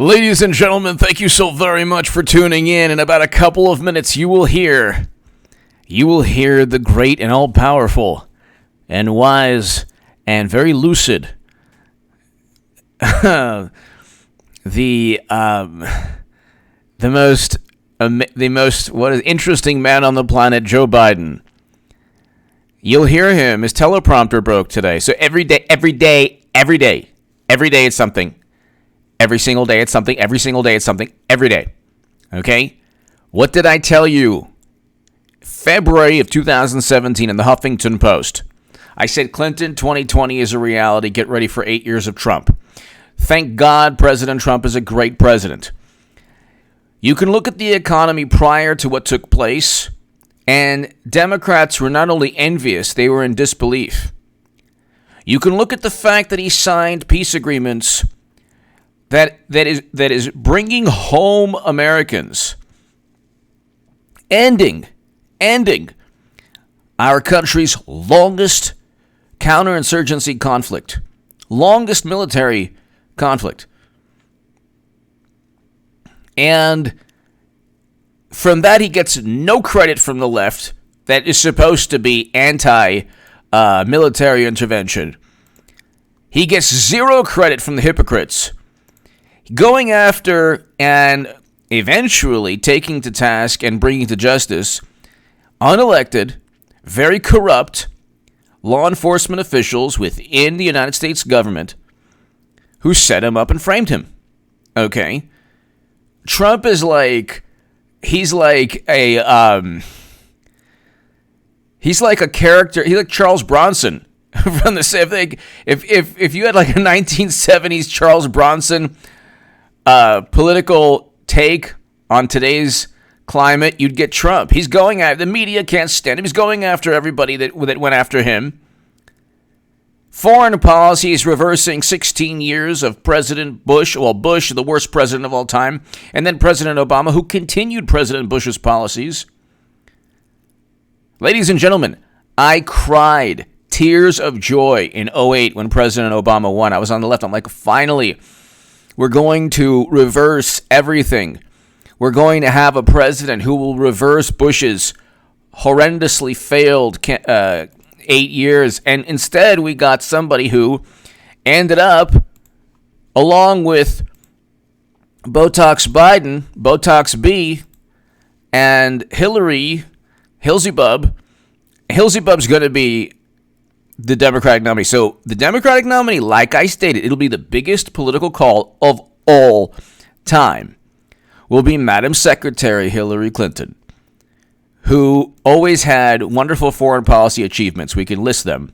Ladies and gentlemen, thank you so very much for tuning in. In about a couple of minutes, you will hear the great and all-powerful and wise and very lucid, the most interesting man on the planet, Joe Biden. You'll hear him. His teleprompter broke today. So every day it's something. Every single day it's something. Every single day it's something. Every day. Okay? What did I tell you? February of 2017 in the Huffington Post. I said Clinton 2020 is a reality. Get ready for 8 years of Trump. Thank God President Trump is a great president. You can look at the economy prior to what took place, and Democrats were not only envious, they were in disbelief. You can look at the fact that he signed peace agreements that is bringing home Americans, ending our country's longest counterinsurgency conflict, longest military conflict. And from that, he gets no credit from the left that is supposed to be anti-military intervention. He gets zero credit from the hypocrites. Going after and eventually taking to task and bringing to justice unelected, very corrupt law enforcement officials within the United States government who set him up and framed him. Okay? Trump is like, he's like a character, he's like Charles Bronson from the same thing. If you had like a 1970s Charles Bronson political take on today's climate, you'd get Trump. He's going after, the media can't stand him. He's going after everybody that went after him. Foreign policy is reversing 16 years of President Bush, Bush, the worst president of all time, and then President Obama, who continued President Bush's policies. Ladies and gentlemen, I cried tears of joy in 2008 when President Obama won. I was on the left. I'm like, finally, we're going to reverse everything. We're going to have a president who will reverse Bush's horrendously failed 8 years. And instead, we got somebody who ended up, along with Botox Biden, Botox B, and Hillsybub's going to be the Democratic nominee. So the Democratic nominee, like I stated, it'll be the biggest political call of all time, will be Madam Secretary Hillary Clinton, who always had wonderful foreign policy achievements. We can list them.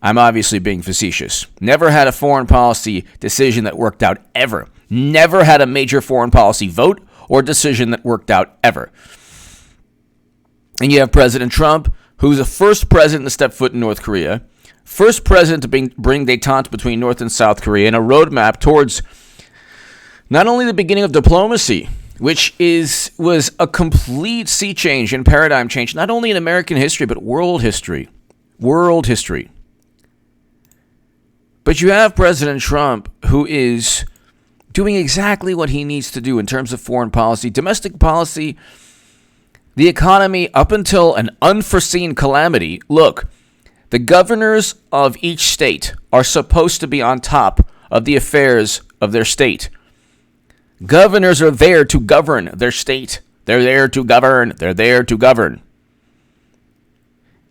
I'm obviously being facetious. Never had a foreign policy decision that worked out ever. Never had a major foreign policy vote or decision that worked out ever. And you have President Trump, who's the first president to step foot in North Korea, first president to bring détente between North and South Korea, and a roadmap towards not only the beginning of diplomacy, which was a complete sea change and paradigm change, not only in American history, but world history. World history. But you have President Trump, who is doing exactly what he needs to do in terms of foreign policy, domestic policy, the economy, up until an unforeseen calamity. Look, the governors of each state are supposed to be on top of the affairs of their state. Governors are there to govern their state. They're there to govern. They're there to govern.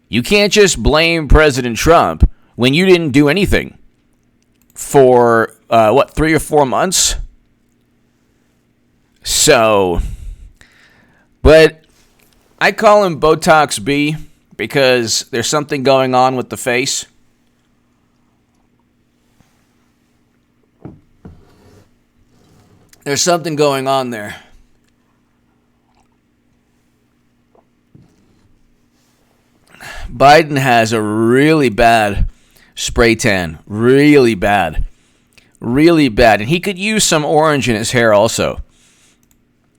You can't just blame President Trump when you didn't do anything for, 3 or 4 months? So, but I call him Botox B because there's something going on with the face. There's something going on there. Biden has a really bad spray tan. Really bad. Really bad. And he could use some orange in his hair also.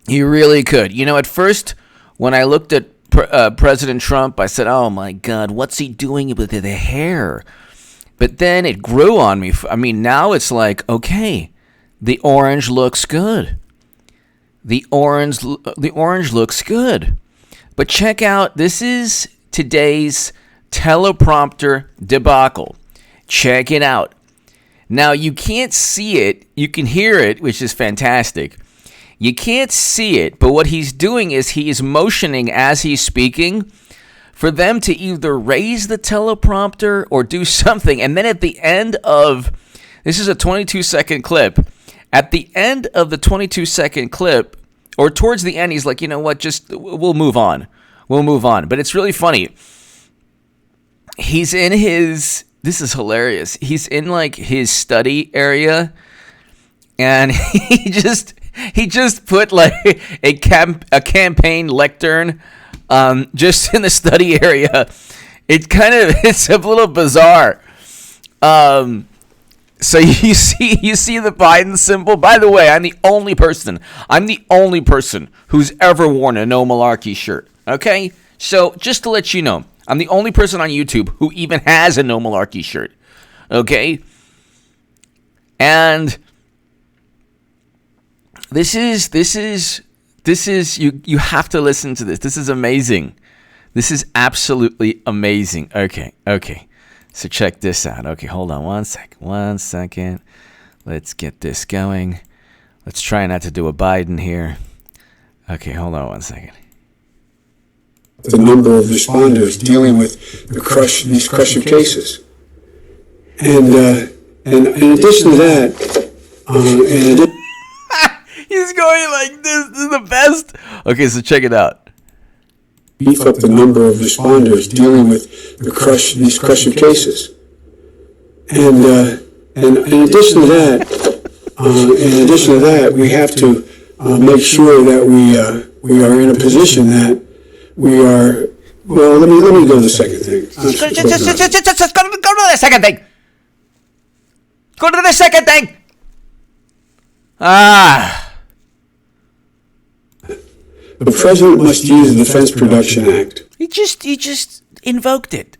He really could. You know, at first, when I looked at President Trump, I said, oh my God, what's he doing with the hair? But then it grew on me. I mean, now it's like, okay, The orange looks good. The orange looks good. But check out, this is today's teleprompter debacle. Check it out. Now, you can't see it. You can hear it, which is fantastic. You can't see it, but what he's doing is he is motioning as he's speaking for them to either raise the teleprompter or do something. And then at the end of, this is a 22-second clip. At the end of the 22-second clip, or towards the end, he's like, you know what, we'll move on. We'll move on. But it's really funny. He's in this is hilarious. He's in like his study area, and he just put like a campaign lectern just in the study area. It's a little bizarre. So you see the Biden symbol. By the way, I'm the only person who's ever worn a No Malarkey shirt. Okay? So just to let you know, I'm the only person on YouTube who even has a No Malarkey shirt. Okay? And this is you have to listen to this. This is amazing. This is absolutely amazing. Okay. So check this out. Okay, hold on one second. Let's get this going. Let's try not to do a Biden here. Okay, hold on one second. The number of responders dealing with these crushing cases. And in addition to that, he's going like this. This is the best. Okay, so check it out. Beef up the number of responders dealing with these crushing cases. And in addition to that, we have to make sure that we are in a position that we are. Well, let me go to the second thing. Just go to the second thing. Go to the second thing. The president must use the Defense Production Act. He just invoked it.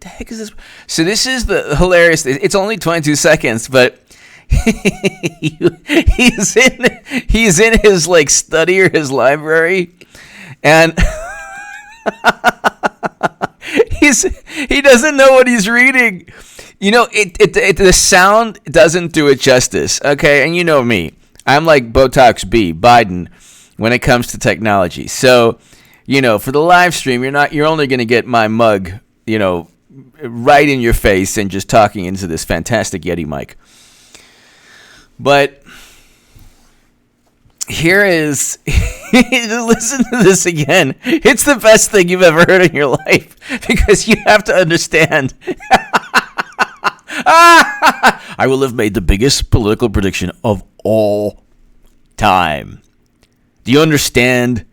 The heck is this? So this is the hilarious. It's only 22 seconds, but he's in his like study or his library, and he doesn't know what he's reading. You know, the sound doesn't do it justice. Okay, and you know me, I'm like Botox B, Biden, when it comes to technology. So, you know, for the live stream, you're only going to get my mug, you know, right in your face and just talking into this fantastic Yeti mic. But here is, just listen to this again. It's the best thing you've ever heard in your life because you have to understand. I will have made the biggest political prediction of all time. Do you understand?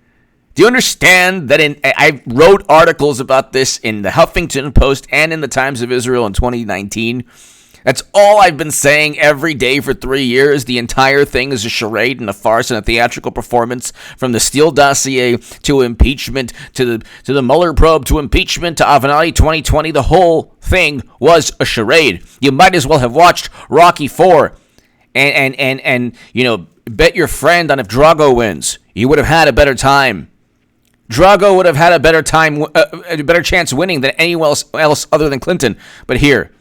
Do you understand that I wrote articles about this in the Huffington Post and in the Times of Israel in 2019? That's all I've been saying every day for 3 years. The entire thing is a charade and a farce and a theatrical performance, from the Steele dossier to impeachment to the Mueller probe to impeachment to Avenatti 2020. The whole thing was a charade. You might as well have watched Rocky IV and you know, bet your friend on if Drago wins. You would have had a better time. Drago would have had a better time, a better chance winning than anyone else other than Clinton. But here,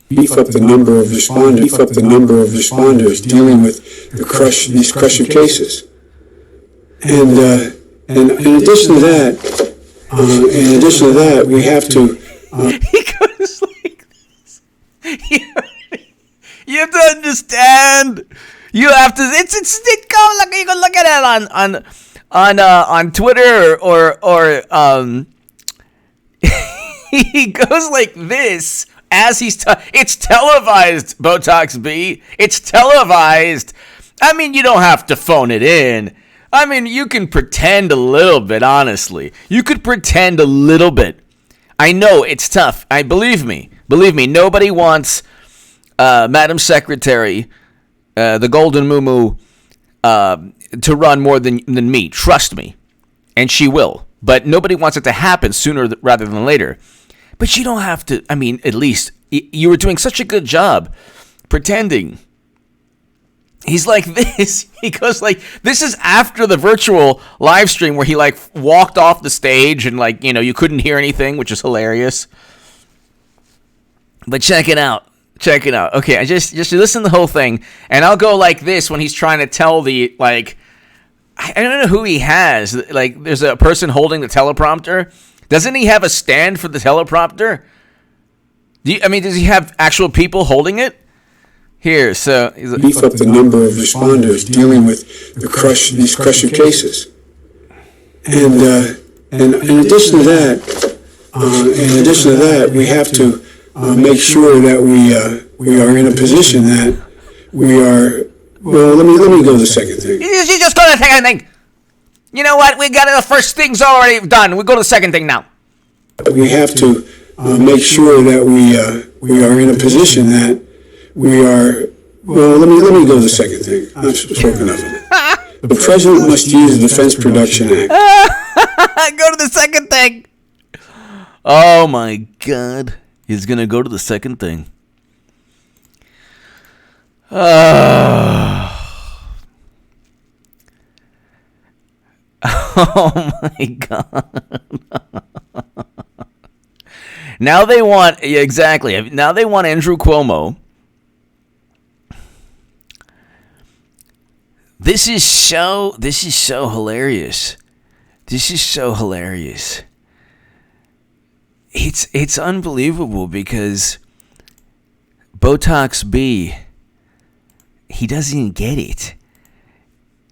beef up the number of responders dealing with these crushing cases. And in addition to that, we have to. He goes like this. You have to understand. You have to. You can look at it on Twitter or he goes like this as he's. It's televised, Botox B. It's televised. I mean, you don't have to phone it in. I mean, you can pretend a little bit. Honestly, you could pretend a little bit. I know it's tough. Believe me. Nobody wants Madam Secretary, the Golden Moo to run more than me. Trust me. And she will. But nobody wants it to happen sooner rather than later. But you don't have to. I mean, at least you were doing such a good job pretending. He's like this. He goes like, this is after the virtual live stream where he like walked off the stage and like, you couldn't hear anything, which is hilarious. But check it out. Check it out. Okay, I just listen to the whole thing, and I'll go like this when he's trying to tell the, like, I don't know who he has. Like, there's a person holding the teleprompter. Doesn't he have a stand for the teleprompter? Does he have actual people holding it? Here, so he's like, beef up the number of responders dealing with these crusher cases. And in addition to that, we have to make sure that we are in a position that we are. Well, let me go to the second thing. You just go to the second thing. You know what? We got the first thing's already done. We go to the second thing now. We have to make sure that we are in a position that we are. Well, let me go to the second thing. I've spoken of it. The president must use the Defense Production Act. Go to the second thing. Oh my God. He's going to go to the second thing. Oh my God. Now they want, exactly. Now they want Andrew Cuomo. This is so hilarious. This is so hilarious. It's unbelievable because Botox B, he doesn't even get it.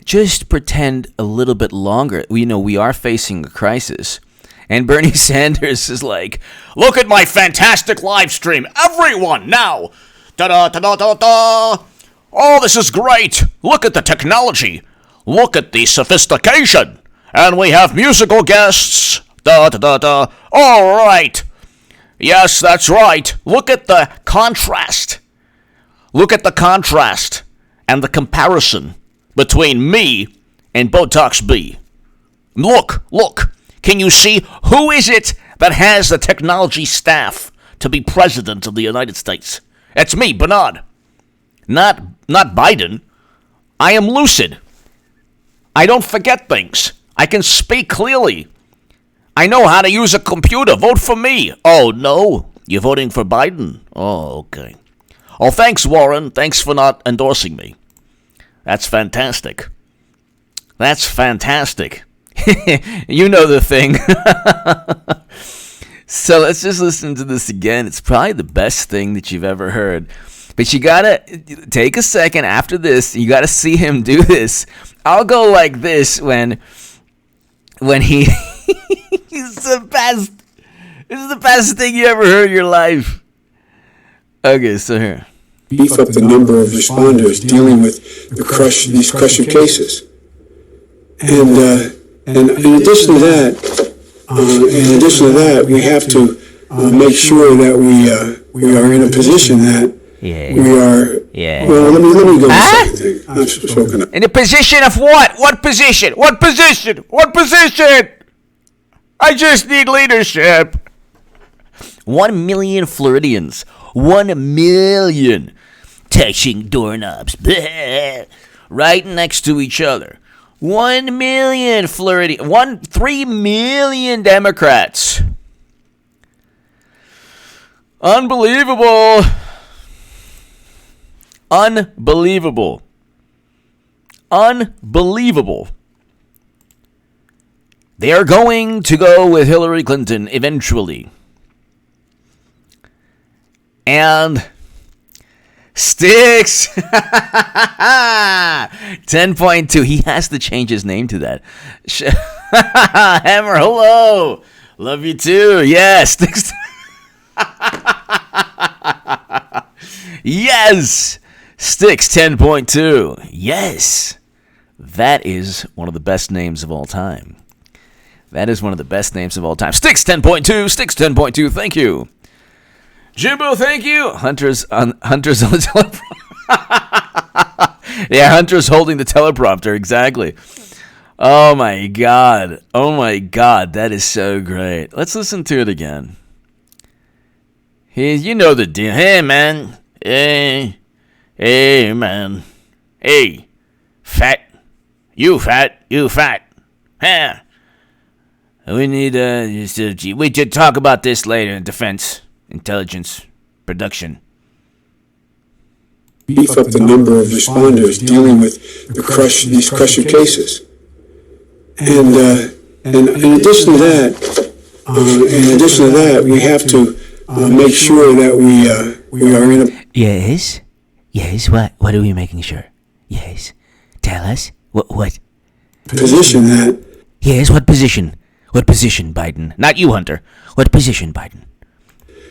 Just pretend a little bit longer. We are facing a crisis. And Bernie Sanders is like, look at my fantastic live stream. Everyone now. Da-da-da-da-da-da. Oh, this is great. Look at the technology. Look at the sophistication. And we have musical guests. Da-da-da-da. All right. Yes, that's right. Look at the contrast. Look at the contrast and the comparison between me and Botox B. Look. Can you see who is it that has the technology staff to be president of the United States? It's me, Bernard. Not Biden. I am lucid. I don't forget things. I can speak clearly. I know how to use a computer. Vote for me. Oh, no. You're voting for Biden? Oh, okay. Oh, thanks, Warren. Thanks for not endorsing me. That's fantastic. That's fantastic. You know the thing. So let's just listen to this again. It's probably the best thing that you've ever heard. But you gotta take a second after this. You gotta see him do this. I'll go like this when he he's the best. This is the best thing you ever heard in your life. Okay, so here. Beef up the number of responders dealing with these crusher cases. And in addition to that, we have to make sure that we are in a position that we are. Yeah. Well, let me go to the second thing. I've spoken of. In a position of what? What position? What position? What position? I just need leadership. 1 million Floridians. 1 million touching doorknobs. Right next to each other. 1 million Floridians. 3 million Democrats. Unbelievable. Unbelievable. Unbelievable. They are going to go with Hillary Clinton eventually. And Sticks 10.2. He has to change his name to that. Hammer, hello. Love you too. Yes. Sticks. Yes. Sticks 10.2. Yes. That is one of the best names of all time. That is one of the best names of all time. Sticks 10.2. Sticks 10.2. Thank you. Jimbo, thank you. Hunter's on the teleprompter. Yeah, Hunter's holding the teleprompter. Exactly. Oh, my God. Oh, my God. That is so great. Let's listen to it again. You know the deal. Hey, man. Hey, man. Hey, fat. You fat. Huh. We need, we should talk about this later in defense, intelligence, production. Beef up the number of responders dealing with these crusher cases. And in addition to that, we have to make sure that we are in a Yes? What are we making sure? Yes. Tell us. What? position that Yes, what position? What position, Biden? Not you, Hunter. What position, Biden?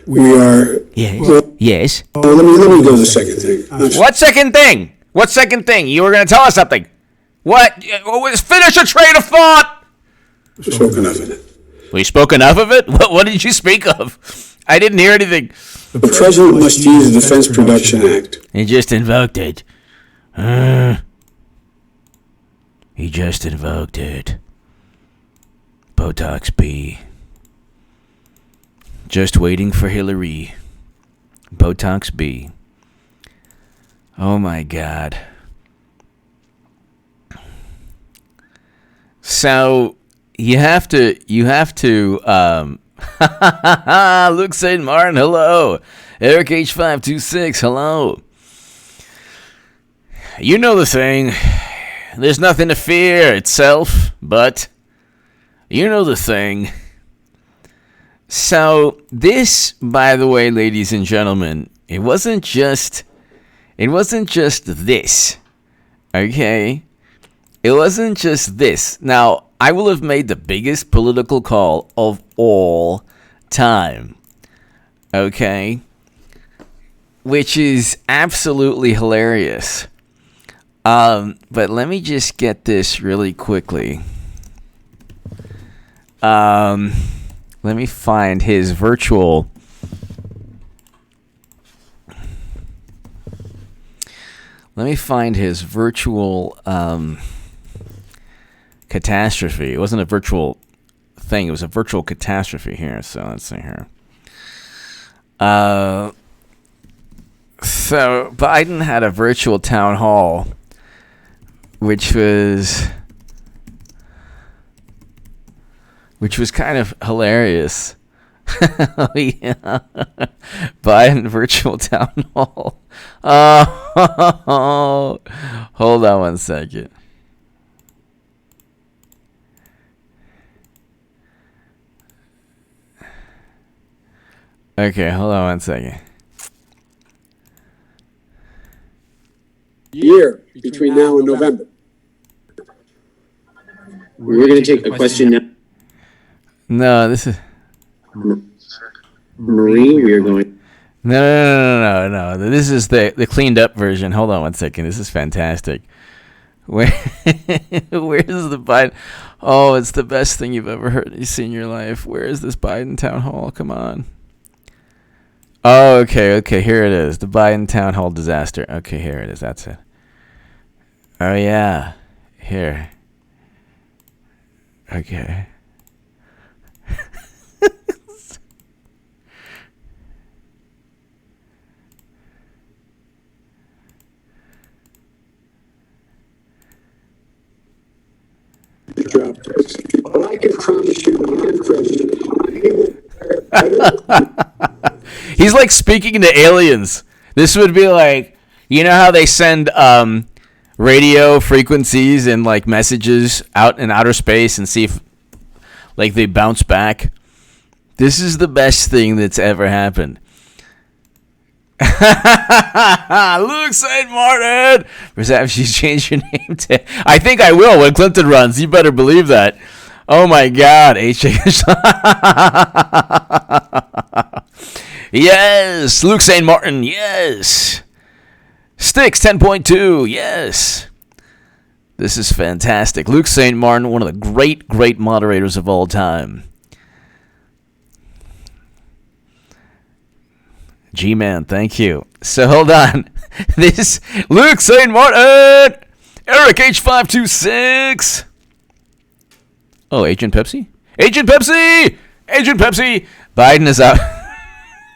we are. Yes. Well, Yes. let me go to the second thing. What second thing? What second thing? You were going to tell us something. What? Finish a train of thought. Spoken of it. We spoke enough of it? What did you speak of? I didn't hear anything. The president must use the Defense Production Act. He just invoked it. He just invoked it. Botox B. Just waiting for Hillary. Botox B. Oh my God. So you have to Luke St. Martin, hello. Eric H526, hello. You know the thing. There's nothing to fear itself, but you know the thing. So this, by the way, ladies and gentlemen, it wasn't just this. Okay? It wasn't just this. Now, I will have made the biggest political call of all time. Okay? Which is absolutely hilarious. But let me just get this really quickly. Let me find his virtual catastrophe. It wasn't a virtual thing. It was a virtual catastrophe here. So let's see here. So Biden had a virtual town hall, which was kind of hilarious. Oh, yeah. Biden virtual town hall. Oh, hold on one second. Okay, hold on one second. Year between now and November. We're going to take a question now. No, this is... Marie, we are going. No. This is the cleaned up version. Hold on one second. This is fantastic. Where's the Biden? Oh, it's the best thing you've ever heard you see in your life. Where is this Biden town hall? Come on. Oh, okay. Here it is. The Biden town hall disaster. Okay, here it is. That's it. Oh yeah. Here. Okay. I can promise you, He's like speaking to aliens. This would be like, you know how they send radio frequencies and like messages out in outer space and see if like they bounce back. This is the best thing that's ever happened. Luke St. Martin. Perhaps she's changed your name to... I think I will when Clinton runs. You better believe that. Oh my God. Yes. Luke St. Martin. Yes. Sticks 10.2. Yes. This is fantastic. Luke St. Martin, one of the great moderators of all time. G-Man, thank you. So hold on. This Luke St. Martin, Eric H526. Oh, Agent Pepsi? Agent Pepsi! Biden is out.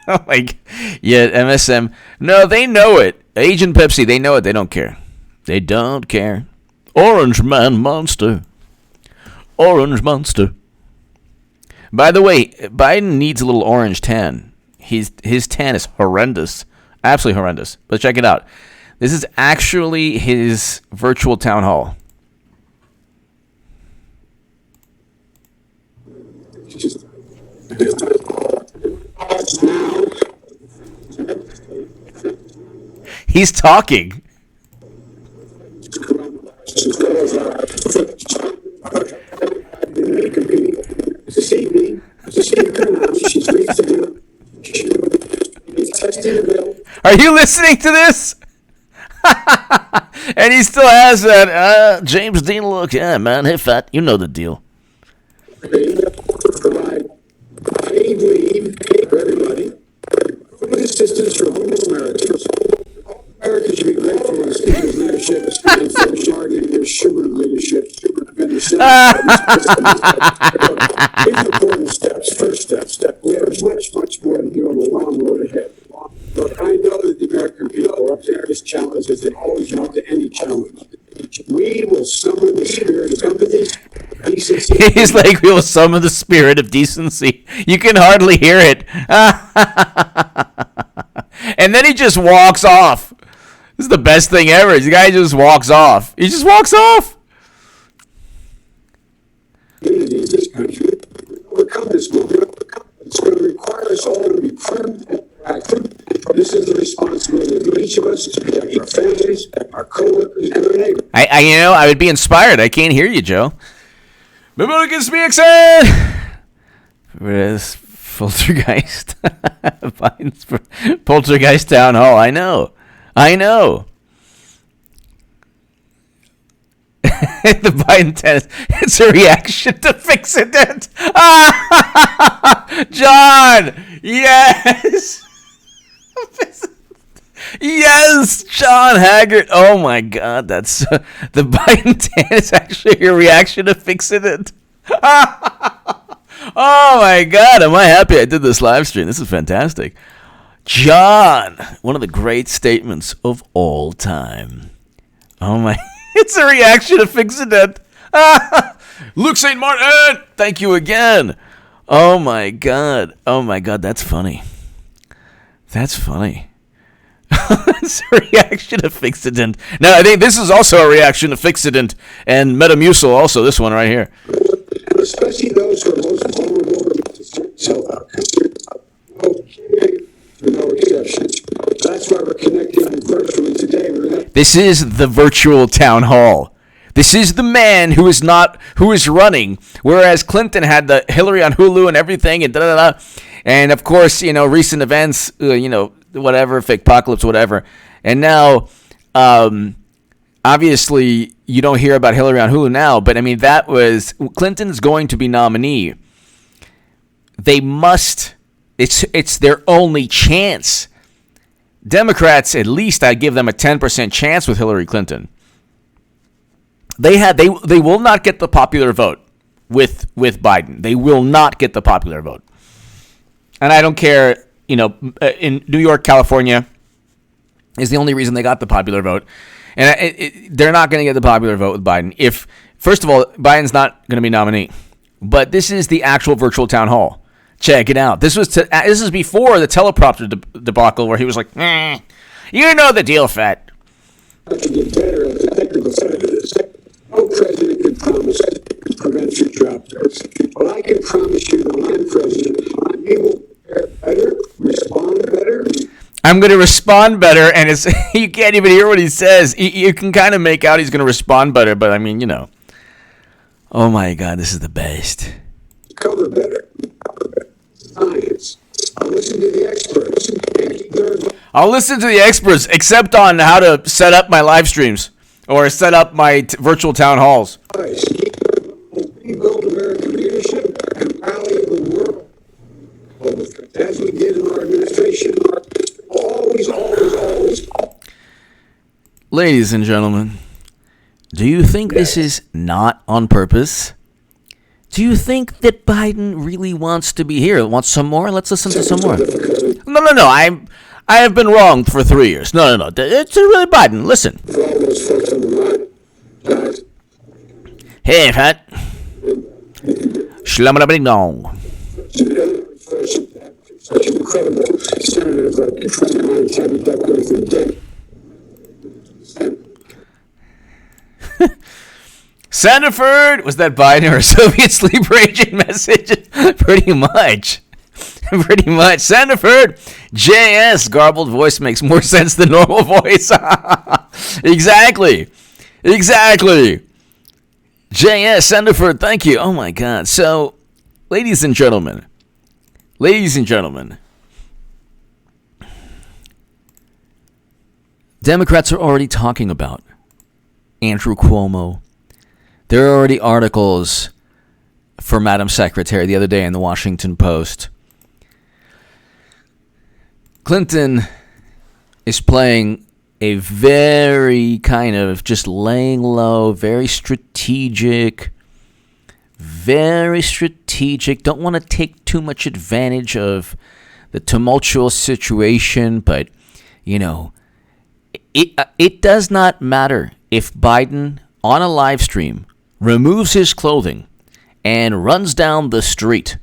Oh my God. Yeah, MSM. No, they know it. Agent Pepsi, they know it. They don't care. They don't care. Orange man monster. Orange monster. By the way, Biden needs a little orange tan. His tan is horrendous. Absolutely horrendous. But check it out. This is actually his virtual town hall. He's talking. Are you listening to this? And he still has that James Dean look. Yeah, man. Hey, fat. You know the deal. Everybody, with assistance from homeless Americans. Americans should be grateful for the speaker's leadership, and for the sugar leadership. Important steps. First step. We have much more to do on the long road ahead. But I know that the American people are up to various challenges. They always want to any challenge. We will summon the spirit of empathy, decency. He's like, we will summon the spirit of decency. You can hardly hear it. And then he just walks off. This is the best thing ever. The guy just walks off. He just walks off. In this country, overcome this movement. It's going to require us all to be firm and active. This is the responsibility of each of us to protect our families, our co-workers, and our neighbors. I would be inspired. I can't hear you, Joe. Maybe gets me excited. Whereas Poltergeist, Biden's Poltergeist town hall. I know. The Biden test. It's a reaction to fixing it. John. Yes. Yes, John Haggart. Oh my God, that's the Biden tan is actually a reaction to fixing it. Oh my God, am I happy I did this live stream? This is fantastic. John, one of the great statements of all time. Oh my, it's a reaction to fixing it. Luke St. Martin, thank you again. Oh my God, that's funny. That's funny. It's a reaction to Fixident. Now, I think this is also a reaction to Fixident and Metamucil also, this one right here. Especially those who are most vulnerable to self-outcomes. Okay, no exceptions. That's why we're connecting virtually today. This is the virtual town hall. This is the man who is running, whereas Clinton had the Hillary on Hulu and everything and da-da-da. And, of course, recent events, whatever, fake apocalypse, whatever. And now, obviously, you don't hear about Hillary on Hulu now, but, that was Clinton's going to be nominee. They must, it's their only chance. Democrats, at least I give them a 10% chance with Hillary Clinton. They will not get the popular vote with Biden. They will not get the popular vote. And I don't care, in New York, California is the only reason they got the popular vote. And they're not going to get the popular vote with Biden. First of all, Biden's not going to be nominee. But this is the actual virtual town hall. Check it out. This is before the teleprompter debacle where he was like, you know the deal, fat. I can get better at the technical side of this. No president can promise to prevent future outbreaks. But I can promise you that when I'm president, I'm able to respond better. I'm going to respond better, and you can't even hear what he says. You can kind of make out he's going to respond better, but oh my God, this is the best. Cover better. Science. I'll listen to the experts. I'll listen to the experts, except on how to set up my live streams or set up my virtual town halls. Rebuild American leadership and rally the world. As we did in our administration. Always. Ladies and gentlemen, do you think this is not on purpose? Do you think that Biden really wants to be here? Want some more? Let's listen to some more. No. I have been wrong for 3 years. No. It's really Biden. Listen. For all those folks on the line, guys, Hey, Pat. Shlammadabading-dong. such incredible senators like President Tammy Duckworth and Dick. Sandiford, was that Biden or a Soviet sleeper agent message? Pretty much. Sandiford, JS, garbled voice makes more sense than normal voice. Exactly. JS, Sandiford, thank you. Oh my God. So, ladies and gentlemen, Democrats are already talking about Andrew Cuomo. There are already articles for Madam Secretary the other day in the Washington Post. Clinton is playing a very kind of just laying low, very strategic, don't want to take too much advantage of the tumultuous situation, but, you know, it does not matter if Biden, on a live stream, removes his clothing and runs down the street.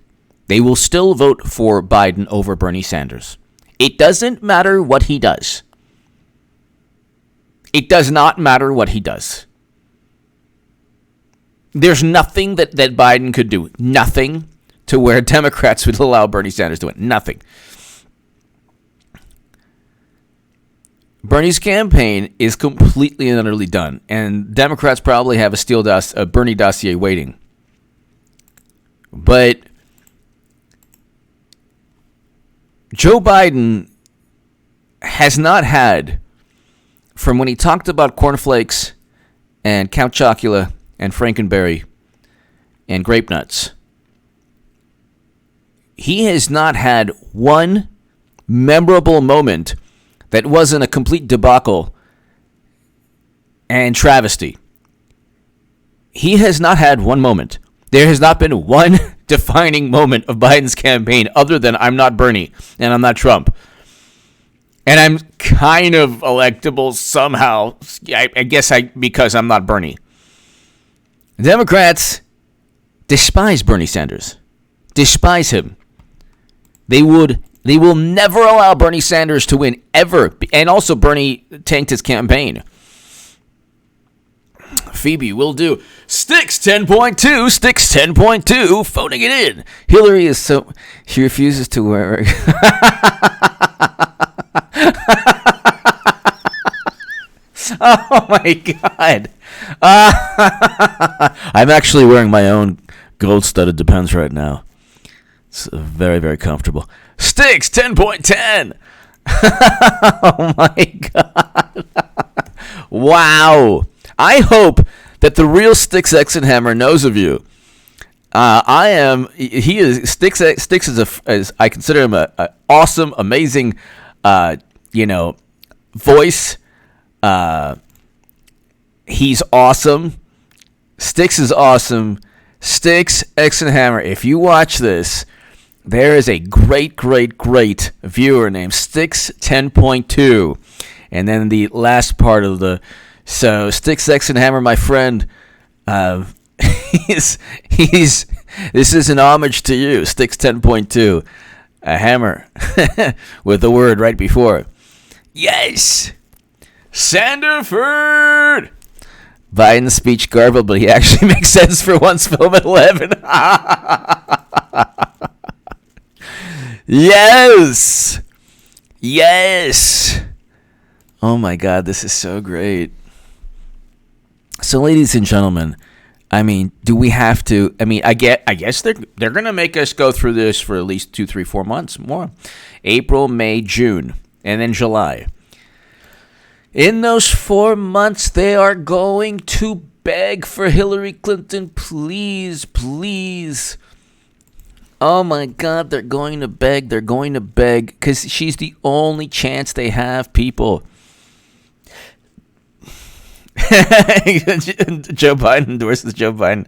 They will still vote for Biden over Bernie Sanders. It doesn't matter what he does. It does not matter what he does. There's nothing that Biden could do. Nothing to where Democrats would allow Bernie Sanders to win. Nothing. Bernie's campaign is completely and utterly done, and Democrats probably have a Bernie dossier waiting. But Joe Biden has not had, from when he talked about cornflakes and Count Chocula and Frankenberry and grape nuts, he has not had one memorable moment that wasn't a complete debacle and travesty. He has not had one moment. There has not been one defining moment of Biden's campaign other than I'm not Bernie and I'm not Trump. And I'm kind of electable somehow, I guess because I'm not Bernie. Democrats despise Bernie Sanders. Despise him. They will never allow Bernie Sanders to win, ever. And also, Bernie tanked his campaign. Phoebe will do. Sticks 10.2, phoning it in. Hillary is so... She refuses to wear... Oh, my God. I'm actually wearing my own gold-studded Depends right now. It's very, very comfortable. Sticks 10.10. Oh my God. Wow. I hope that the real Sticks Exenhammer knows of you. He is Sticks is I consider him a awesome, amazing voice. He's awesome. Sticks is awesome. Sticks Exenhammer, if you watch this, there is a great viewer named Sticks 10.2. And then the last part of so Sticks Exenhammer, my friend, this is an homage to you, Sticks 10.2. A hammer with the word right before. Yes! Sandiford! Biden's speech garbled, but he actually makes sense for once. Film at 11. Yes! Oh my God, this is so great. So, ladies and gentlemen, I mean, do we have to? I mean, I guess they're gonna make us go through this for at least 2, 3, 4 months more. April, May, June, and then July. In those 4 months, they are going to beg for Hillary Clinton, please. Oh my God, they're going to beg, because she's the only chance they have, people. Joe Biden endorses Joe Biden.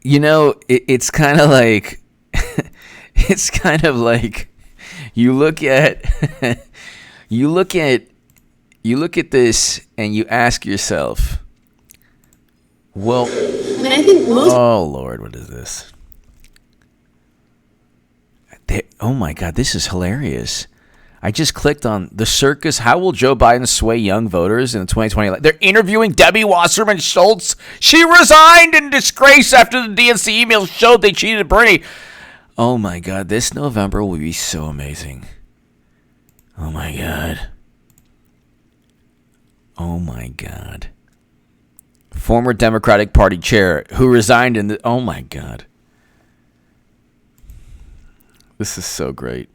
it's kind of like, it's kind of like, you look at, you look at this and you ask yourself, well, I think most. Oh Lord, what is this? Oh my God, this is hilarious. I just clicked on the circus. How will Joe Biden sway young voters in the 2020 election? They're interviewing Debbie Wasserman Schultz. She resigned in disgrace after the DNC email showed they cheated Bernie. Oh my God, this November will be so amazing. Oh my God. Oh my God. Former Democratic Party chair who resigned in the... Oh my God. This is so great.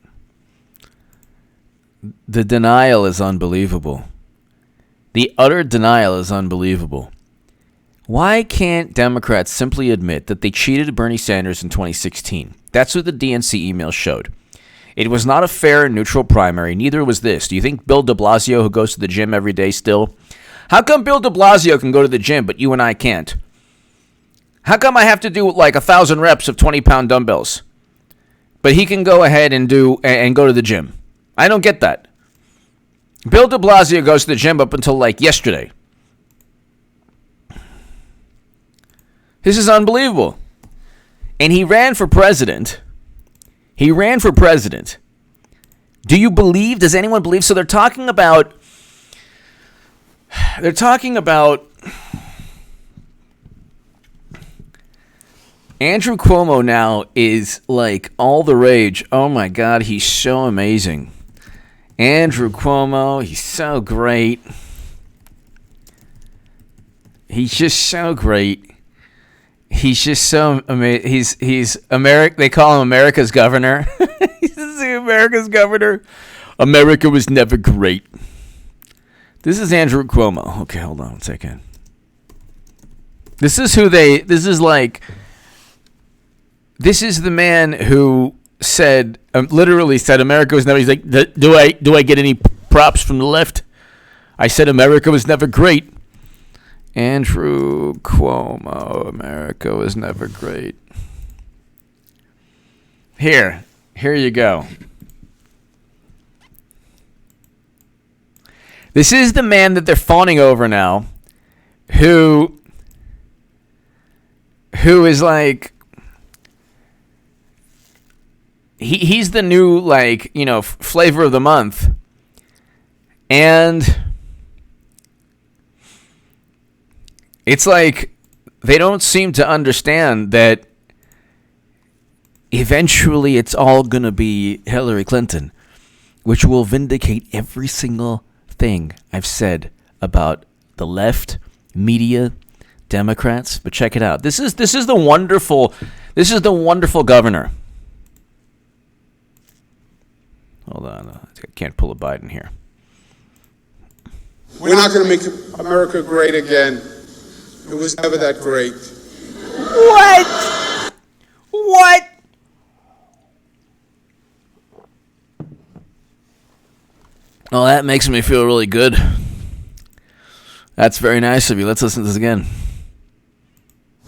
The denial is unbelievable. The utter denial is unbelievable. Why can't Democrats simply admit that they cheated Bernie Sanders in 2016? That's what the DNC email showed. It was not a fair and neutral primary. Neither was this. Do you think Bill de Blasio, who goes to the gym every day still? How come Bill de Blasio can go to the gym, but you and I can't? How come I have to do like 1,000 reps of 20-pound dumbbells, but he can go ahead and go to the gym? I don't get that. Bill de Blasio goes to the gym up until like yesterday. This is unbelievable. And he ran for president. Do you believe? Does anyone believe? So they're talking about Andrew Cuomo now is like all the rage. Oh my God, he's so amazing. Andrew Cuomo, he's so great. He's just so great. He's just so amazing. He's America. They call him America's governor. He's America's governor. America was never great. This is Andrew Cuomo. Okay, hold on one second. This is the man who said, literally said, America was never. He's like, do I get any props from the left? I said America was never great. Andrew Cuomo, America was never great. Here you go. This is the man that they're fawning over now, who is like, he's the new, like, flavor of the month. And it's like they don't seem to understand that eventually it's all going to be Hillary Clinton, which will vindicate every single thing I've said about the left, media, Democrats. But check it out. This is the wonderful governor. Hold on, I can't pull a Biden here. We're not going to make America great again. It was never that great. What? Oh, that makes me feel really good. That's very nice of you. Let's listen to this again.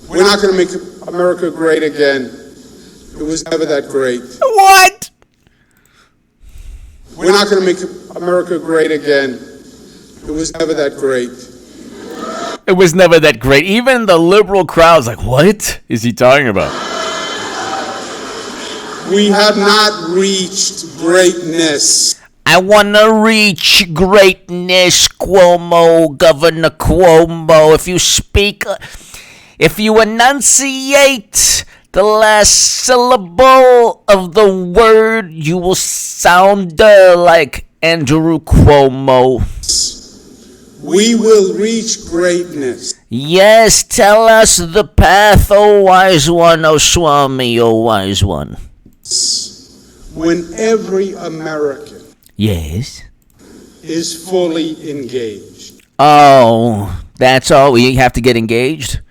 We're not going to make America great again. It was never that great. What? We're not going to make America great again. It was never that great. It was never that great. Even the liberal crowd's like, what is he talking about? We have not reached greatness. I want to reach greatness, Cuomo, Governor Cuomo. If you enunciate the last syllable of the word, you will sound like Andrew Cuomo. We will reach greatness. Yes, tell us the path, O wise one, O Swami, O wise one. When every American Yes. is fully engaged. Oh, that's all? We have to get engaged?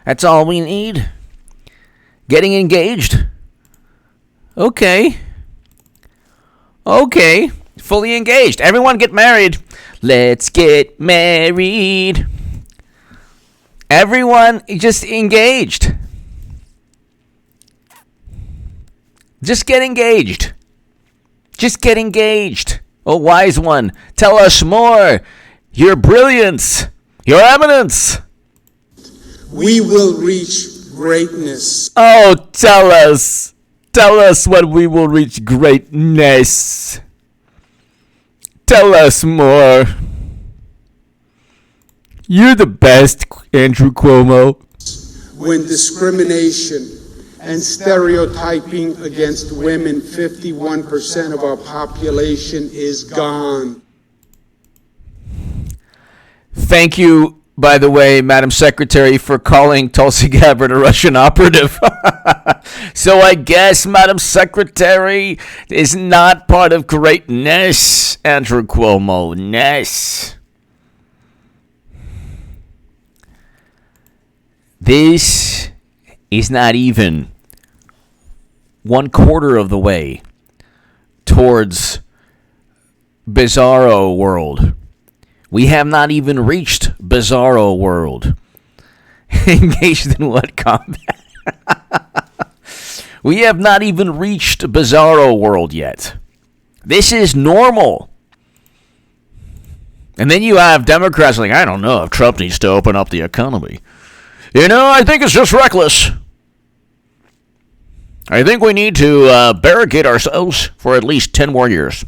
That's all we need? Getting engaged? Okay. Fully engaged. Everyone get married. Let's get married. Everyone just engaged. Just get engaged. Just get engaged. Oh, wise one, tell us more. Your brilliance, your eminence. We will reach greatness. Oh, tell us. Tell us when we will reach greatness. Tell us more. You're the best, Andrew Cuomo. When discrimination and stereotyping against women, 51% of our population is gone. Thank you, by the way, Madam Secretary, for calling Tulsi Gabbard a Russian operative. So I guess Madam Secretary is not part of greatness, Andrew Cuomo-ness. This is not even 1/4 of the way towards Bizarro World. We have not even reached Bizarro World. Engaged in what combat? We have not even reached Bizarro World yet. This is normal. And then you have Democrats like, I don't know if Trump needs to open up the economy. You know, I think it's just reckless. I think we need to barricade ourselves for at least 10 more years.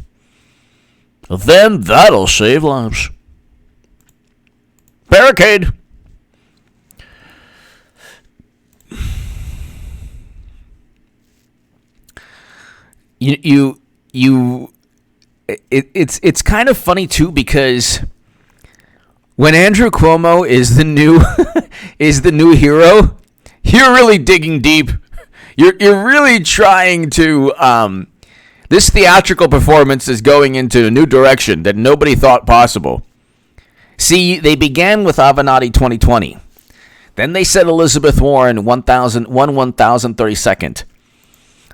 Then that'll save lives. Barricade. It's kind of funny too, because when Andrew Cuomo is the new is the new hero, you're really digging deep. You're really trying to this theatrical performance is going into a new direction that nobody thought possible. See, they began with Avenatti 2020. Then they said Elizabeth Warren 1032nd.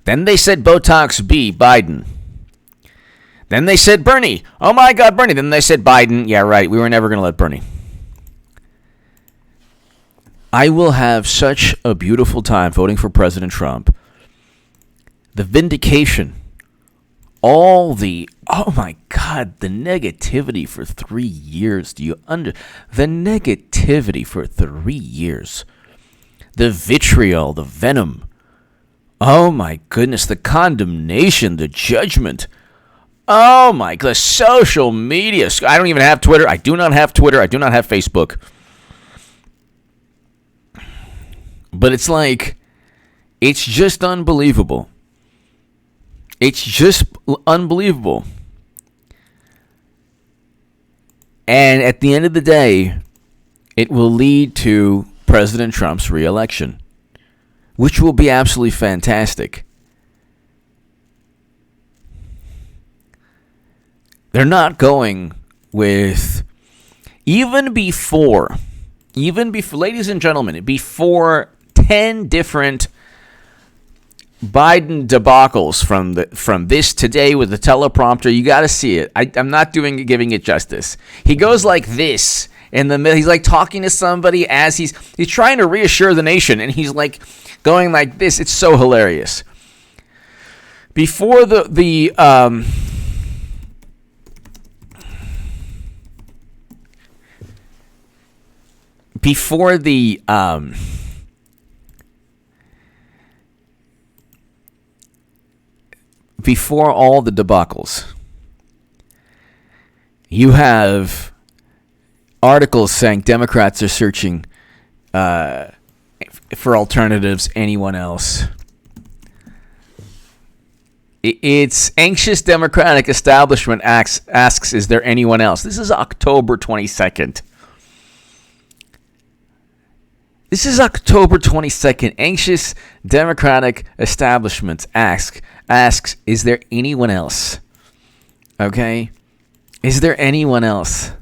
Then they said Botox B, Biden. Then they said Bernie. Oh my God, Bernie. Then they said Biden. Yeah, right. We were never going to let Bernie. I will have such a beautiful time voting for President Trump. The vindication. Oh my God, the negativity for 3 years. The negativity for 3 years. The vitriol, the venom. Oh my goodness, the condemnation, the judgment. Oh my God, social media. I don't even have Twitter. I do not have Twitter. I do not have Facebook. But it's like, it's just unbelievable. It's just unbelievable. And at the end of the day, it will lead to President Trump's re-election, which will be absolutely fantastic. They're not going with, even before, ladies and gentlemen, before 10 different Biden debacles from this today with the teleprompter. You got to see it. I'm not giving it justice. He goes like this in the middle. He's like talking to somebody as he's trying to reassure the nation, and he's like going like this. It's so hilarious. Before before all the debacles, you have articles saying Democrats are searching for alternatives. Anyone else? It's anxious Democratic establishment asks, is there anyone else? This is October 22nd. This is October 22nd. Anxious Democratic establishment asks, is there anyone else? Okay? Is there anyone else?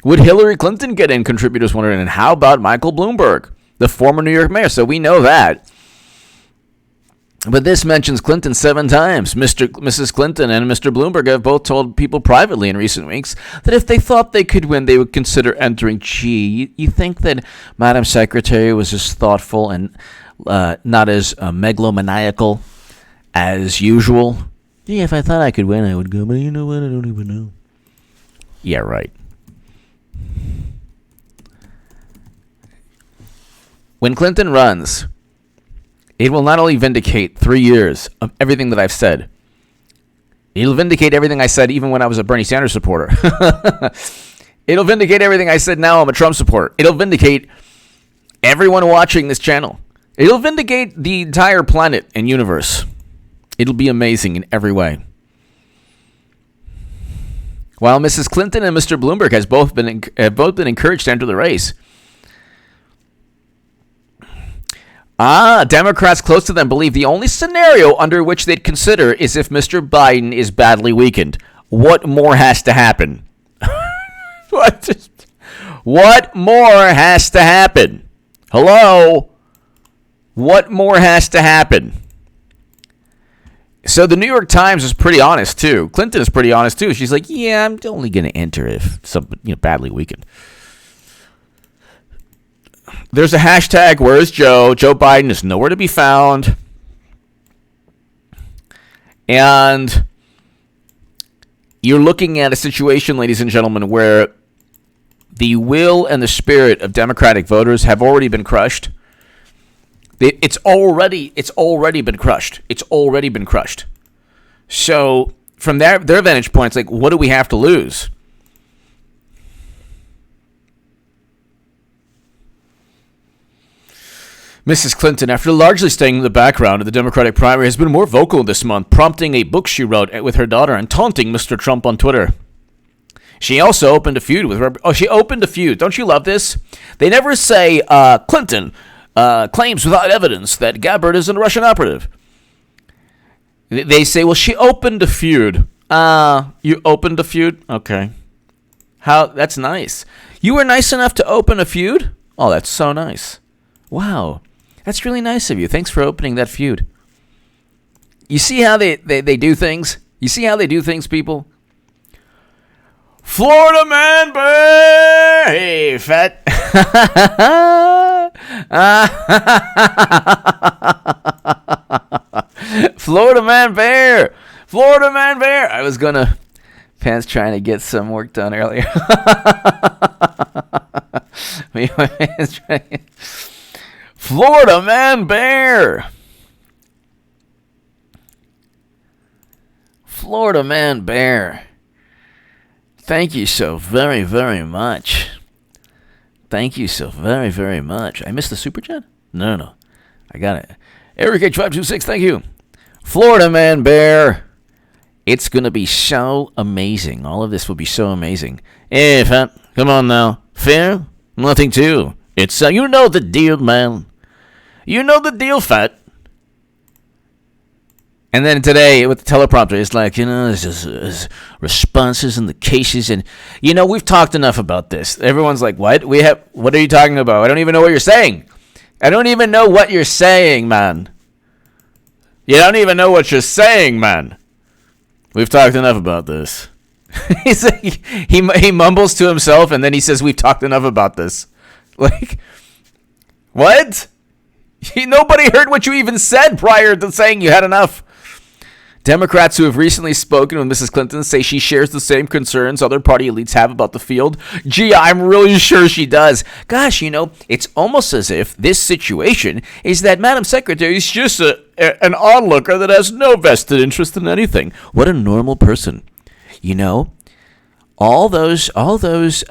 Would Hillary Clinton get in? Contributors wondering. And how about Michael Bloomberg, the former New York mayor? So we know that. But this mentions Clinton 7 times. Mrs. Clinton and Mr. Bloomberg have both told people privately in recent weeks that if they thought they could win, they would consider entering. Gee, you think that Madam Secretary was just thoughtful and not as megalomaniacal as usual. Yeah, if I thought I could win, I would go, but you know what? I don't even know. Yeah, right. When Clinton runs, it will not only vindicate 3 years of everything that I've said, it'll vindicate everything I said even when I was a Bernie Sanders supporter. It'll vindicate everything I said now I'm a Trump supporter. It'll vindicate everyone watching this channel. It'll vindicate the entire planet and universe. It'll be amazing in every way. While Mrs. Clinton and Mr. Bloomberg have both been encouraged to enter the race. Democrats close to them believe the only scenario under which they'd consider is if Mr. Biden is badly weakened. What more has to happen? What more has to happen? Hello? What more has to happen? So the New York Times is pretty honest, too. Clinton is pretty honest, too. She's like, yeah, I'm only going to enter if something badly weakened. There's a hashtag, where's Joe? Joe Biden is nowhere to be found. And you're looking at a situation, ladies and gentlemen, where the will and the spirit of Democratic voters have already been crushed. It's already been crushed. It's already been crushed. So from their vantage point, it's like, what do we have to lose? Mrs. Clinton, after largely staying in the background of the Democratic primary, has been more vocal this month, prompting a book she wrote with her daughter and taunting Mr. Trump on Twitter. She also opened a feud with her. Oh, she opened a feud. Don't you love this? They never say, Clinton claims without evidence that Gabbard is a Russian operative. They say, well, she opened a feud. You opened a feud? Okay. That's nice. You were nice enough to open a feud? Oh, that's so nice. Wow. That's really nice of you. Thanks for opening that feud. You see how they do things? You see how they do things, people? Florida man, bear! Hey, fat. Florida man, bear! Florida man, bear! I was gonna... Pants trying to get some work done earlier. Florida man, bear! Florida man, bear. Thank you so very, very much. Thank you so very, very much. I missed the super chat? No. I got it. Eric H526, thank you. Florida man, bear. It's going to be so amazing. All of this will be so amazing. Hey, fat, come on now. Fair? Nothing to. It's, you know the deal, man. You know the deal, fat. And then today, with the teleprompter, it's like, there's just responses in the cases. And, we've talked enough about this. Everyone's like, what? What are you talking about? I don't even know what you're saying. I don't even know what you're saying, man. You don't even know what you're saying, man. We've talked enough about this. He's like, he mumbles to himself, and then he says, we've talked enough about this. Like, what? Nobody heard what you even said prior to saying you had enough. Democrats who have recently spoken with Mrs. Clinton say she shares the same concerns other party elites have about the field. Gee, I'm really sure she does. Gosh, it's almost as if this situation is that Madam Secretary is just an onlooker that has no vested interest in anything. What a normal person. All those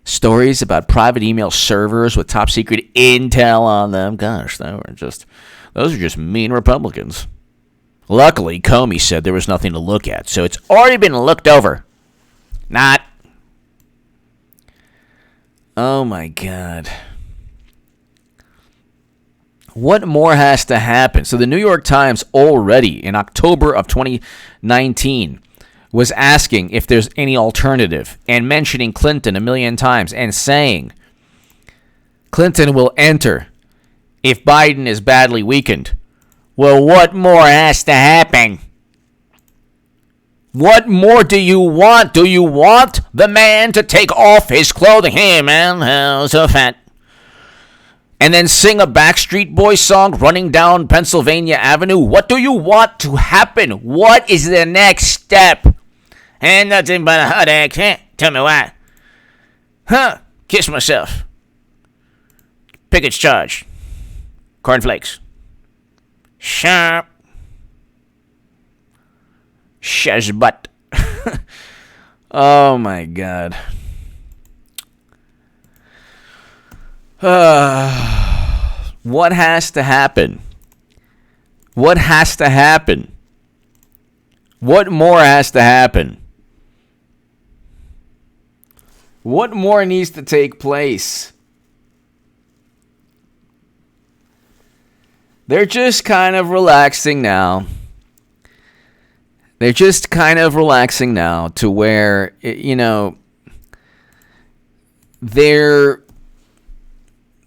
stories about private email servers with top secret intel on them. Gosh, those are just mean Republicans. Luckily, Comey said there was nothing to look at, so it's already been looked over. Not. Oh my God. What more has to happen? So the New York Times already in October of 2019 was asking if there's any alternative and mentioning Clinton a million times and saying Clinton will enter if Biden is badly weakened. Well, what more has to happen? What more do you want? Do you want the man to take off his clothing? Hey, man, how's so fat? and then sing a Backstreet Boys song running down Pennsylvania Avenue? What do you want to happen? What is the next step? And nothing but a headache. Huh? Tell me why. Huh? Kiss myself. Pickett's charge. Cornflakes. Sharp. Shazbutt. Oh my God. What has to happen? What has to happen? What more has to happen? What more needs to take place? They're just kind of relaxing now. They're just kind of relaxing now to where, you know, they're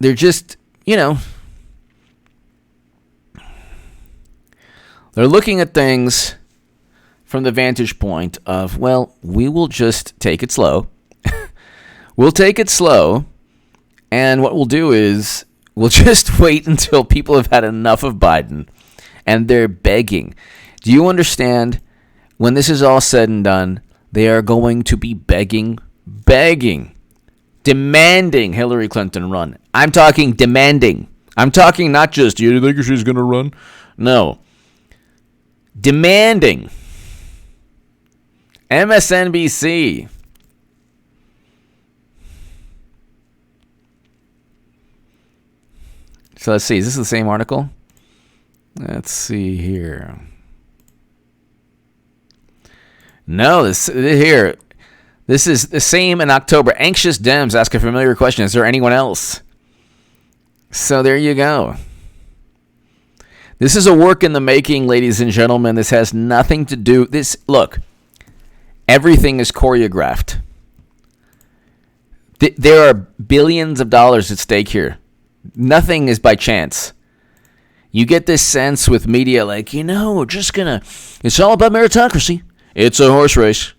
just, you know, they're looking at things from the vantage point of, well, we will just take it slow. We'll take it slow, and what we'll do is we'll just wait until people have had enough of Biden, and they're begging. Do you understand? When this is all said and done, they are going to be begging, demanding Hillary Clinton run. I'm talking demanding. I'm talking not just, you think she's going to run? No. Demanding. MSNBC. So let's see. Is this the same article? Let's see here. No, this here. This is the same in October. Anxious Dems ask a familiar question. Is there anyone else? So there you go. This is a work in the making, ladies and gentlemen. This has nothing to do. Look, everything is choreographed. There are billions of dollars at stake here. Nothing is by chance. You get this sense with media like, we're just going to, it's all about meritocracy. It's a horse race.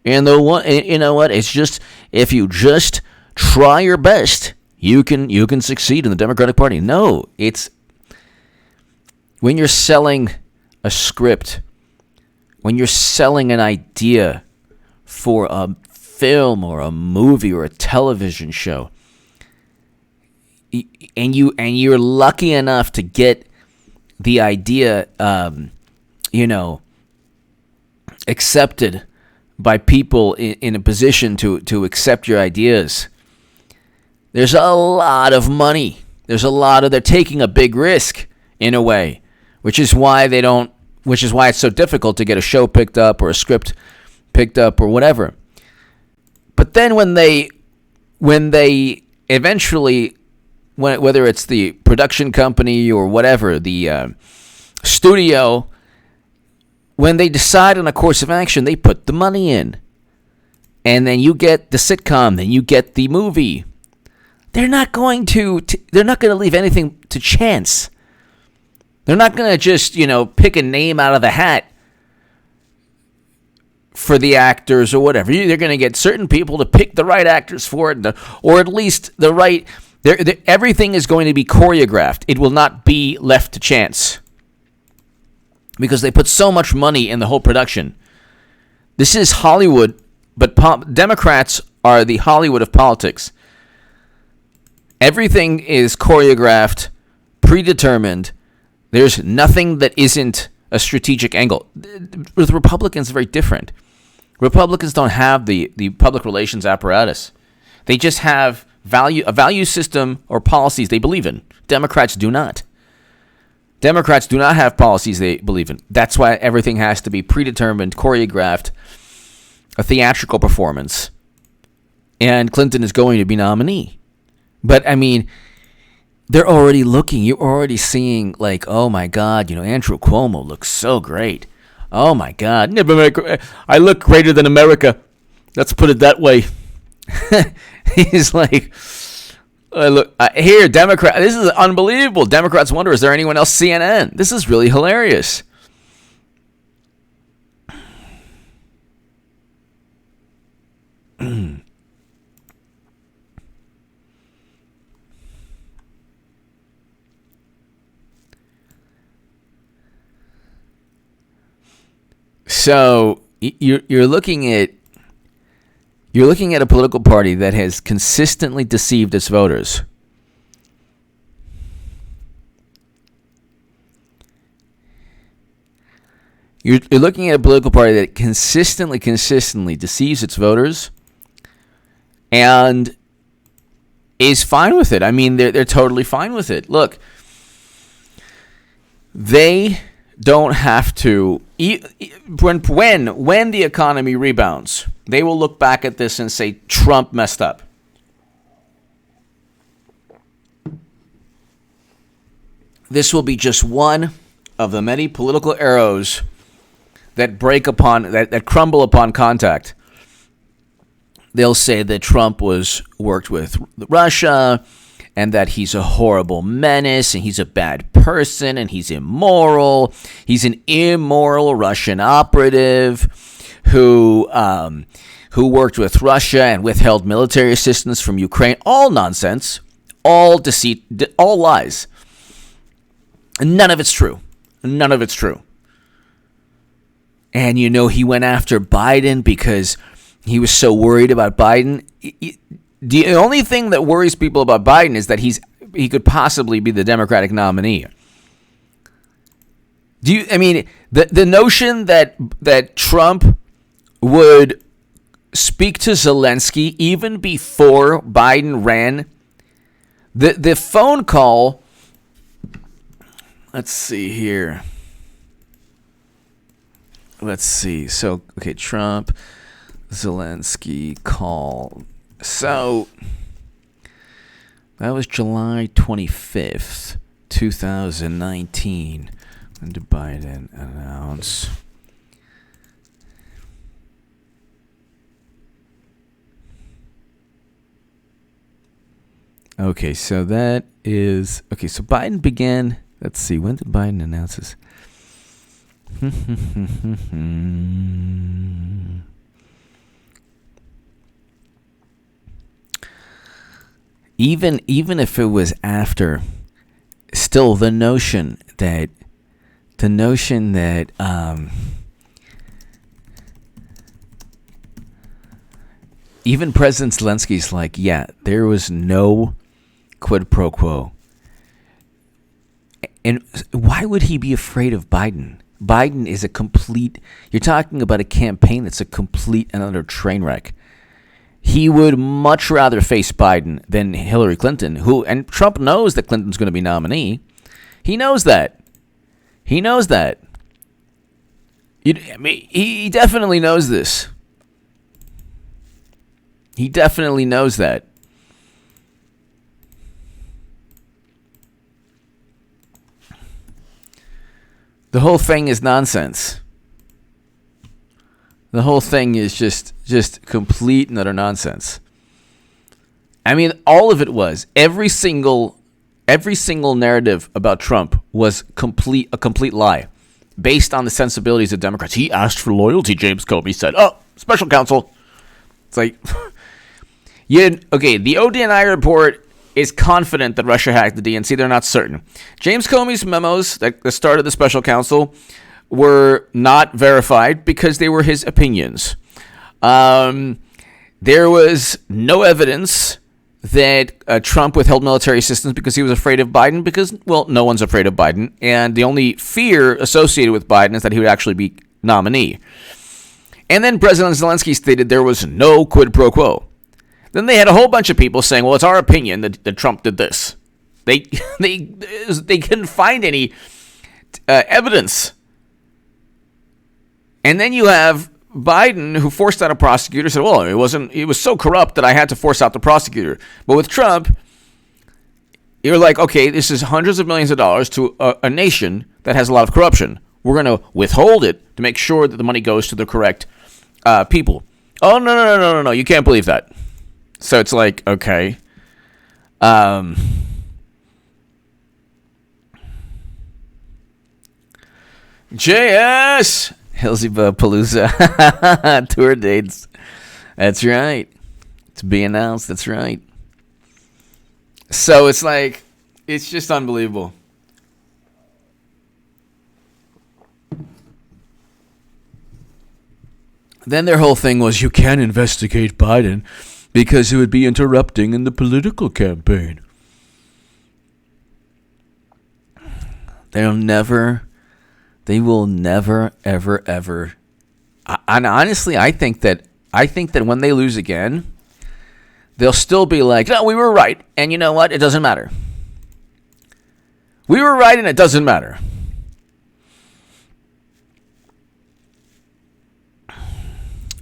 And you know what? It's just, if you just try your best, you can succeed in the Democratic Party. No, it's when you're selling a script, when you're selling an idea for a film or a movie or a television show, and you're lucky enough to get the idea, accepted by people in a position to accept your ideas. There's a lot of money. They're taking a big risk in a way, which is why it's so difficult to get a show picked up or a script picked up or whatever. But then when they eventually, whether it's the production company or whatever, the studio, when they decide on a course of action, they put the money in. And then you get the sitcom, then you get the movie. They're not going to leave anything to chance. They're not going to just, pick a name out of the hat for the actors or whatever. They're going to get certain people to pick the right actors for it, or at least the right. Everything is going to be choreographed. It will not be left to chance because they put so much money in the whole production. This is Hollywood, but Democrats are the Hollywood of politics. Everything is choreographed, predetermined. There's nothing that isn't a strategic angle. With Republicans, it's very different. Republicans don't have the public relations apparatus. They just have a value system or policies they believe in. Democrats do not. Democrats do not have policies they believe in. That's why everything has to be predetermined, choreographed, a theatrical performance. And Clinton is going to be nominee. But, they're already looking. You're already seeing, oh, my God, Andrew Cuomo looks so great. Oh, my God. I look greater than America. Let's put it that way. He's like, here, Democrat. This is unbelievable. Democrats wonder, is there anyone else? CNN. This is really hilarious. So you're looking at a political party that has consistently deceived its voters. You're looking at a political party that consistently deceives its voters and is fine with it. I mean, they're totally fine with it. Look, they don't have to. When the economy rebounds, they will look back at this and say Trump messed up. This will be just one of the many political arrows that crumble upon contact. They'll say that Trump worked with Russia and that he's a horrible menace and he's a bad person and he's immoral. He's an immoral Russian operative who worked with Russia and withheld military assistance from Ukraine. All nonsense, all deceit, all lies. And none of it's true. None of it's true. And he went after Biden because he was so worried about Biden. The only thing that worries people about Biden is that he could possibly be the Democratic nominee. The notion that Trump would speak to Zelensky even before Biden ran, the phone call. Let's see here. Let's see. So, okay, Trump, Zelensky call. So, that was July 25th, 2019. When did Biden announce? Okay, so that is... Okay, so Biden began... Let's see, when did Biden announce this? Even if it was after, still the notion that even President Zelensky's like, yeah, there was no quid pro quo. And why would he be afraid of Biden? Biden is you're talking about a campaign that's a complete and utter train wreck. He would much rather face Biden than Hillary Clinton, and Trump knows that Clinton's going to be nominee. He knows that. He definitely knows this. He definitely knows that. The whole thing is nonsense. The whole thing is just complete and utter nonsense. I mean, all of it was. Every single narrative about Trump was a complete lie, based on the sensibilities of Democrats. He asked for loyalty, James Comey said. Oh, special counsel. It's like, okay, the ODNI report is confident that Russia hacked the DNC. They're not certain. James Comey's memos that started the special counsel were not verified because they were his opinions. There was no evidence that Trump withheld military assistance because he was afraid of Biden because, well, no one's afraid of Biden. And the only fear associated with Biden is that he would actually be nominee. And then President Zelensky stated there was no quid pro quo. Then they had a whole bunch of people saying, well, it's our opinion that Trump did this. They couldn't find any evidence. And then you have Biden, who forced out a prosecutor, said, well, it was so corrupt that I had to force out the prosecutor. But with Trump, you're like, okay, this is hundreds of millions of dollars to a nation that has a lot of corruption. We're going to withhold it to make sure that the money goes to the correct people. Oh, no, you can't believe that. So it's like, okay. JS! Hillsborough Palooza tour dates. That's right. To be announced. That's right. So it's like, it's just unbelievable. Then their whole thing was you can't investigate Biden because it would be interrupting in the political campaign. They will never, ever. And honestly, I think that when they lose again, they'll still be like, no, we were right. And you know what? It doesn't matter. We were right and it doesn't matter.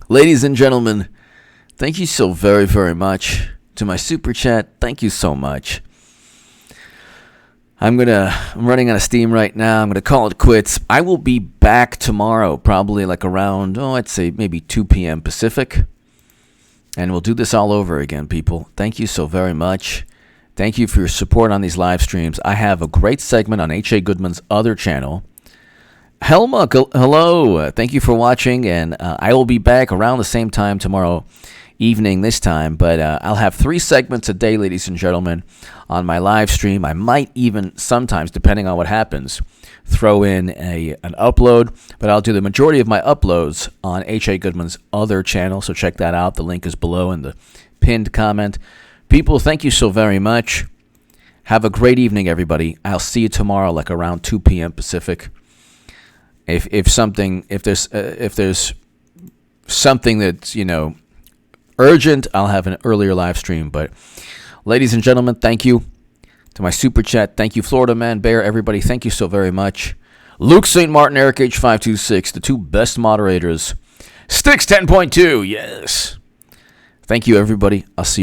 Ladies and gentlemen, thank you so very, very much. To my super chat, thank you so much. I'm running out of steam right now. I'm going to call it quits. I will be back tomorrow, probably like around, I'd say maybe 2 p.m. Pacific. And we'll do this all over again, people. Thank you so very much. Thank you for your support on these live streams. I have a great segment on H.A. Goodman's other channel. Helma, hello. Thank you for watching. And I will be back around the same time tomorrow evening this time. But I'll have 3 segments a day, ladies and gentlemen, on my live stream. I might even sometimes, depending on what happens, throw in an upload. But I'll do the majority of my uploads on H.A. Goodman's other channel. So check that out. The link is below in the pinned comment. People, thank you so very much. Have a great evening, everybody. I'll see you tomorrow, like around 2 p.m. Pacific. If there's something that's urgent, I'll have an earlier live stream. But ladies and gentlemen, thank you to my super chat. Thank you, Florida Man Bear, everybody. Thank you so very much. Luke St. Martin, Eric H526, the 2 best moderators. Sticks 10.2, yes. Thank you, everybody. I'll see you.